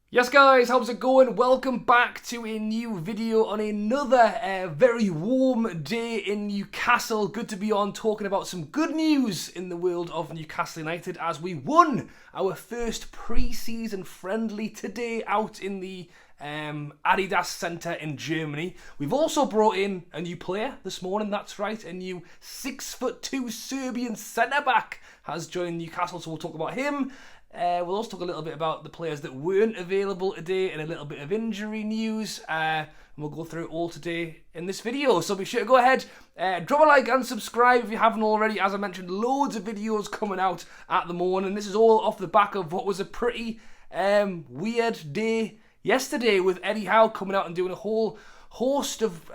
Yes guys, how's it going? Welcome back to a new video on another very warm day in Newcastle. Good to be on talking about some good news in the world of Newcastle United as we won our first pre-season friendly today out in the Adidas Centre in Germany. We've also brought in a new player this morning, that's right, a new 6'2" Serbian centre-back has joined Newcastle, so we'll talk about him. We'll also talk a little bit about the players that weren't available today and a little bit of injury news. And we'll go through it all today in this video. So be sure to go ahead, drop a like and subscribe if you haven't already. As I mentioned, loads of videos coming out at the moment. And this is all off the back of what was a pretty weird day yesterday with Eddie Howe coming out and doing a whole host of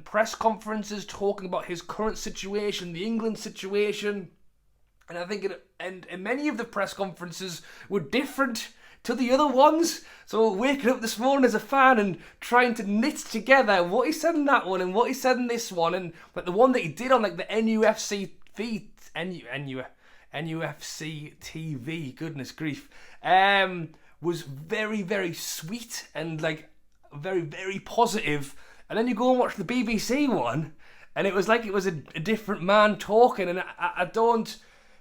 press conferences talking about his current situation, the England situation. And I think and many of the press conferences were different to the other ones. So waking up this morning as a fan and trying to knit together what he said in that one and what he said in this one, and like the one that he did on like the NFC TV, goodness grief, was very, very sweet and like very, very positive. And then you go and watch the BBC one, and it was like it was a different man talking. And I don't.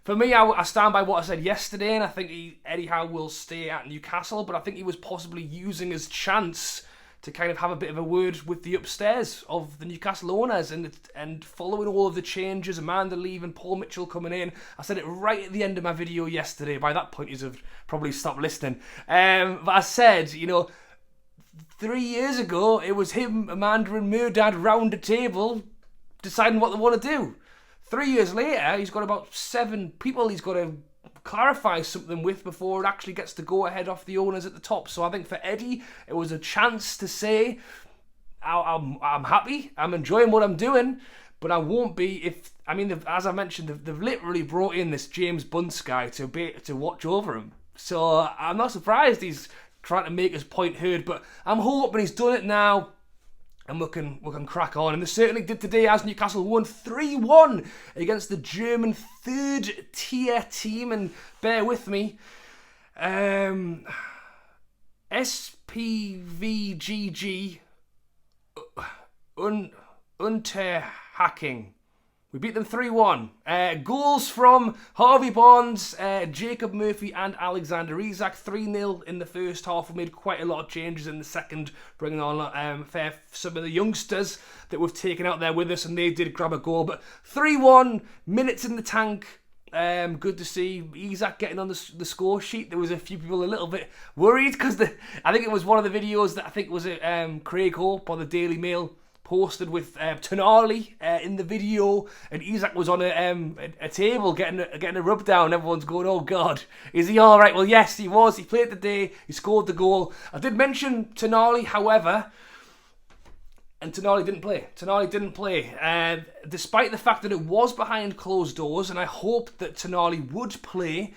For me, I stand by what I said yesterday, and I think Eddie Howe will stay at Newcastle, but I think he was possibly using his chance to kind of have a bit of a word with the upstairs of the Newcastle owners, and following all of the changes, Amanda leaving, Paul Mitchell coming in. I said it right at the end of my video yesterday. By that point, you'd have probably stopped listening. But I said, 3 years ago, it was him, Amanda and Miodrag round the table deciding what they want to do. 3 years later, he's got about 7 people he's got to clarify something with before it actually gets to go ahead off the owners at the top. So I think for Eddie, it was a chance to say, I'm happy, I'm enjoying what I'm doing, but I won't be as I mentioned, they've literally brought in this James Bunce guy to watch over him. So I'm not surprised he's trying to make his point heard, but I'm hoping he's done it now. And we can crack on. And they certainly did today as Newcastle won 3-1 against the German third-tier team. And bear with me. SPVGG Unterhaching. We beat them 3-1. Goals from Harvey Barnes, Jacob Murphy and Alexander Isak. 3-0 in the first half. We made quite a lot of changes in the second, bringing on some of the youngsters that we've taken out there with us, and they did grab a goal. But 3-1, minutes in the tank. Good to see Isak getting on the score sheet. There was a few people a little bit worried because I think it was one of the videos that I think was Craig Hope on the Daily Mail posted with Tonali in the video, and Isak was on a table getting a rub down. Everyone's going, "Oh God, is he all right?" Well, yes, he was. He played today. He scored the goal. I did mention Tonali, however, and Tonali didn't play. Despite the fact that it was behind closed doors, and I hoped that Tonali would play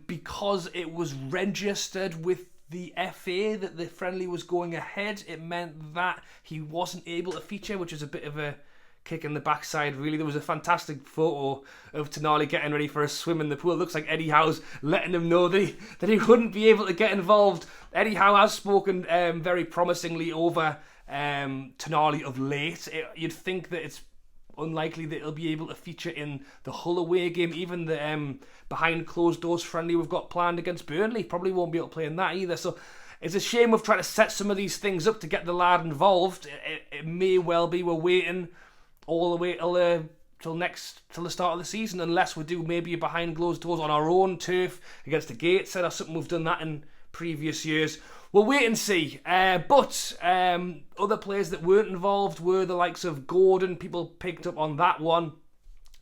because it was registered with the FA that the friendly was going ahead. It meant that he wasn't able to feature, which is a bit of a kick in the backside, really. There was a fantastic photo of Tonali getting ready for a swim in the pool. It looks like Eddie Howe's letting him know that he wouldn't be able to get involved. Eddie Howe has spoken very promisingly over Tonali of late. You'd think that it's unlikely that he'll be able to feature in the Hull away game. Even the behind closed doors friendly we've got planned against Burnley, probably won't be able to play in that either. So it's a shame we've tried to set some of these things up to get the lad involved. It may well be we're waiting all the way till the start of the season, unless we do maybe a behind closed doors on our own turf against the Gateshead or something. We've done that in previous years. We'll wait and see. But other players that weren't involved were the likes of Gordon. People picked up on that one.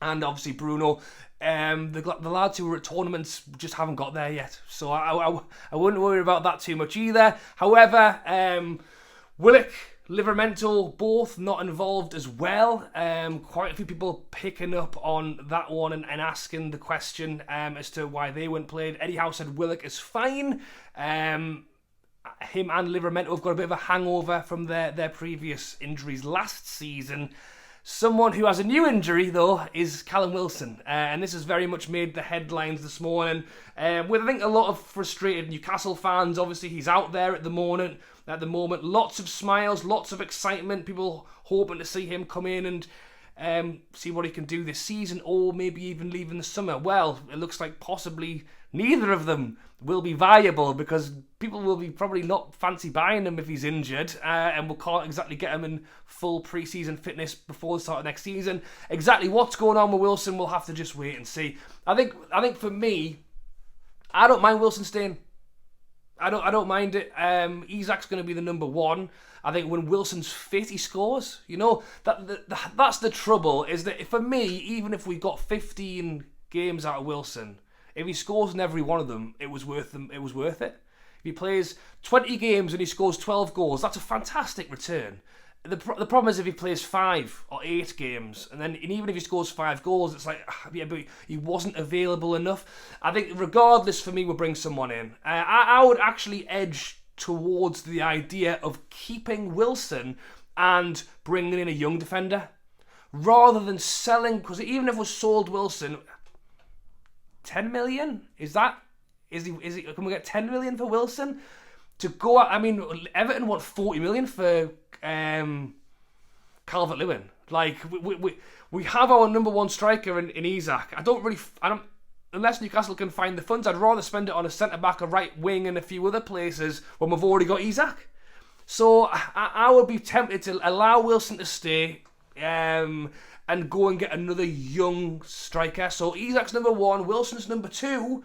And obviously Bruno. The lads who were at tournaments just haven't got there yet. So I wouldn't worry about that too much either. However, Willock, Livramento, both not involved as well. Quite a few people picking up on that one and asking the question as to why they weren't played. Eddie Howe said Willock is fine. Him and Livramento have got a bit of a hangover from their previous injuries last season. Someone who has a new injury, though, is Callum Wilson. And this has very much made the headlines this morning. With, I think, a lot of frustrated Newcastle fans. Obviously, he's out there at the moment. Lots of smiles, lots of excitement. People hoping to see him come in and see what he can do this season, or maybe even leave in the summer. Well, it looks like possibly neither of them will be viable, because people will be probably not fancy buying him if he's injured, and we can't exactly get him in full pre-season fitness before the start of next season. Exactly what's going on with Wilson, we'll have to just wait and see. I think for me, I don't mind Wilson staying. I don't mind it. Isak's going to be the number one. I think when Wilson's fit, he scores. You know, that's the trouble, is that for me, even if we got 15 games out of Wilson, if he scores in every one of them, it was worth it. If he plays 20 games and he scores 12 goals, that's a fantastic return. The problem is if he plays 5 or 8 games, and even if he scores 5 goals, it's like, yeah, but he wasn't available enough. I think regardless, for me, we'll bring someone in. I would actually edge towards the idea of keeping Wilson and bringing in a young defender, rather than selling, because even if we sold Wilson, 10 million? Can we get 10 million for Wilson? To go out, I mean, Everton want 40 million for Calvert-Lewin. Like, we have our number one striker in Isak. Unless Newcastle can find the funds, I'd rather spend it on a centre-back, a right wing, and a few other places when we've already got Isak. So I would be tempted to allow Wilson to stay and go and get another young striker. So Isak's number one, Wilson's number two,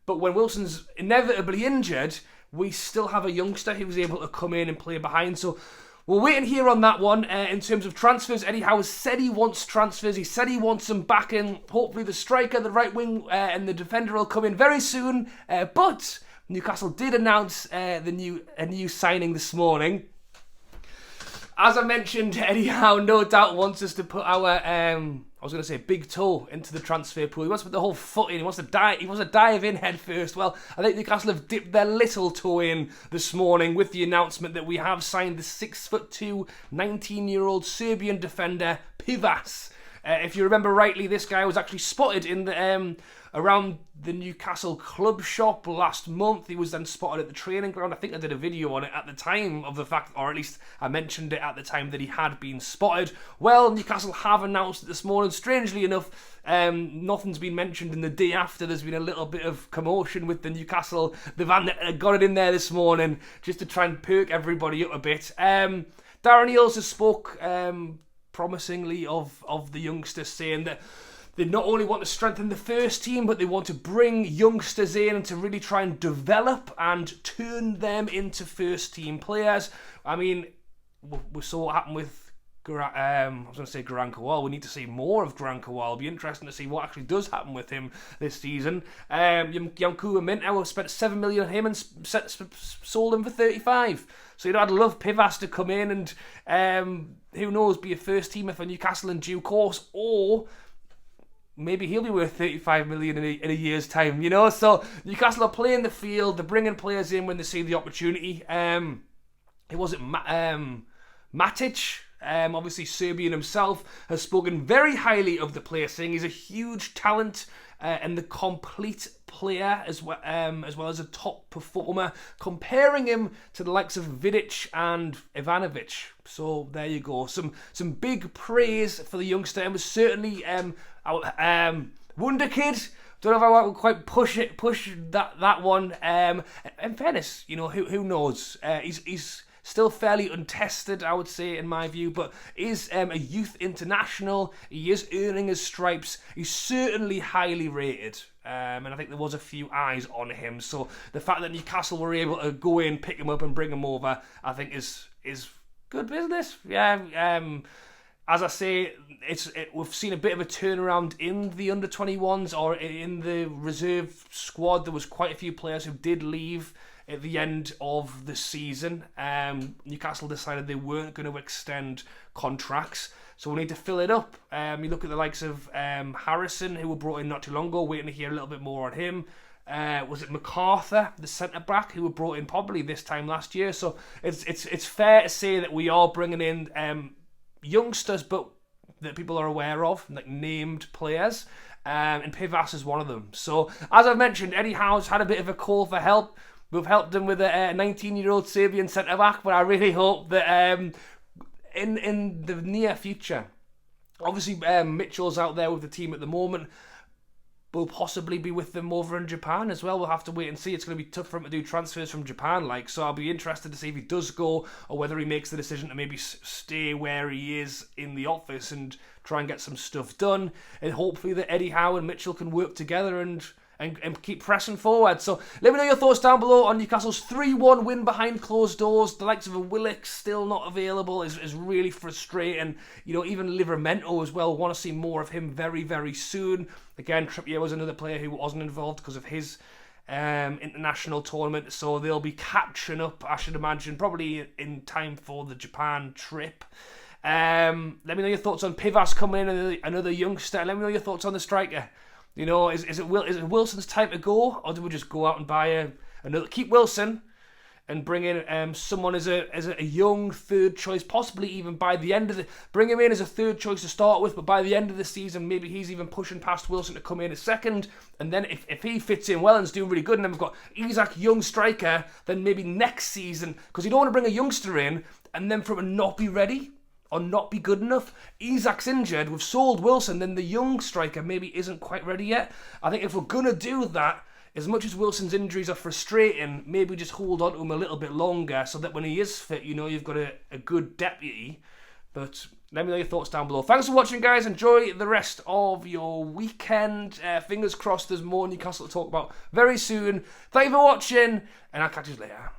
but when Wilson's inevitably injured, we still have a youngster who was able to come in and play behind. So we're waiting here on that one. In terms of transfers, Eddie Howe said he wants transfers. He said he wants them back in. Hopefully the striker, the right wing, and the defender will come in very soon. But Newcastle did announce a new signing this morning. As I mentioned, Eddie Howe no doubt wants us to put our big toe into the transfer pool. He wants to put the whole foot in. He wants to dive in head first. Well, I think Newcastle have dipped their little toe in this morning with the announcement that we have signed the 6'2", 19-year-old Serbian defender Pivas. If you remember rightly, this guy was actually spotted in the around the Newcastle club shop last month. He was then spotted at the training ground. I think I did a video on it at the time of the fact, or at least I mentioned it at the time, that he had been spotted. Well, Newcastle have announced it this morning. Strangely enough, nothing's been mentioned in the day after. There's been a little bit of commotion with the Newcastle. They've got it in there this morning just to try and perk everybody up a bit. Darren Eales has spoke promisingly of the youngsters, saying that they not only want to strengthen the first team, but they want to bring youngsters in and to really try and develop and turn them into first team players. I mean, we saw what happened with Garang Kowal. We need to see more of Garang Kowal. It'll be interesting to see what actually does happen with him this season. Yankuba Minter spent 7 million on him and sold him for 35. So, I'd love Pivas to come in and, who knows, be a first teamer for Newcastle in due course, or maybe he'll be worth 35 million in a year's time, So Newcastle are playing the field. They're bringing players in when they see the opportunity. It wasn't Matic. Obviously, Serbian himself has spoken very highly of the player, saying he's a huge talent and the complete player as well as a top performer, comparing him to the likes of Vidic and Ivanovic. So there you go, some big praise for the youngster, and was certainly Wonder Kid. Don't know if I would quite push that one. In fairness, who knows? He's still fairly untested, I would say, in my view, but is a youth international. He is earning his stripes. He's certainly highly rated, and I think there was a few eyes on him. So the fact that Newcastle were able to go in, pick him up, and bring him over, I think is good business. Yeah. As I say, we've seen a bit of a turnaround in the under-21s or in the reserve squad. There was quite a few players who did leave at the end of the season. Newcastle decided they weren't going to extend contracts, so we need to fill it up. You look at the likes of Harrison, who were brought in not too long ago, waiting to hear a little bit more on him. Was it MacArthur, the centre-back, who were brought in probably this time last year? So it's fair to say that we are bringing in youngsters, but that people are aware of, like named players. And Pivas is one of them. So, as I've mentioned, Eddie Howe's had a bit of a call for help. We've helped him with a 19-year-old Serbian centre-back, but I really hope that in the near future, obviously Mitchell's out there with the team at the moment, will possibly be with them over in Japan as well. We'll have to wait and see. It's going to be tough for him to do transfers from Japan, so I'll be interested to see if he does go or whether he makes the decision to maybe stay where he is in the office and try and get some stuff done. And hopefully that Eddie Howe and Mitchell can work together and keep pressing forward. So let me know your thoughts down below on Newcastle's 3-1 win behind closed doors. The likes of a Willock still not available is really frustrating. Even Livramento as well. Want to see more of him very, very soon. Again, Trippier was another player who wasn't involved because of his international tournament. So they'll be catching up, I should imagine, probably in time for the Japan trip. Let me know your thoughts on Pivas coming in, another youngster. Let me know your thoughts on the striker. Is it Wilson's time to go, or do we just go out and buy another? Keep Wilson and bring in someone as a young third choice, possibly even by the end of bring him in as a third choice to start with, but by the end of the season, maybe he's even pushing past Wilson to come in as second, and then if he fits in well and's doing really good, and then we've got Isak, young striker, then maybe next season, because you don't want to bring a youngster in and then for him to not be ready or not be good enough. Isak's injured, we've sold Wilson, then the young striker maybe isn't quite ready yet. I think if we're going to do that, as much as Wilson's injuries are frustrating, maybe just hold on to him a little bit longer so that when he is fit, you've got a good deputy. But let me know your thoughts down below. Thanks for watching, guys. Enjoy the rest of your weekend. Fingers crossed there's more Newcastle to talk about very soon. Thank you for watching, and I'll catch you later.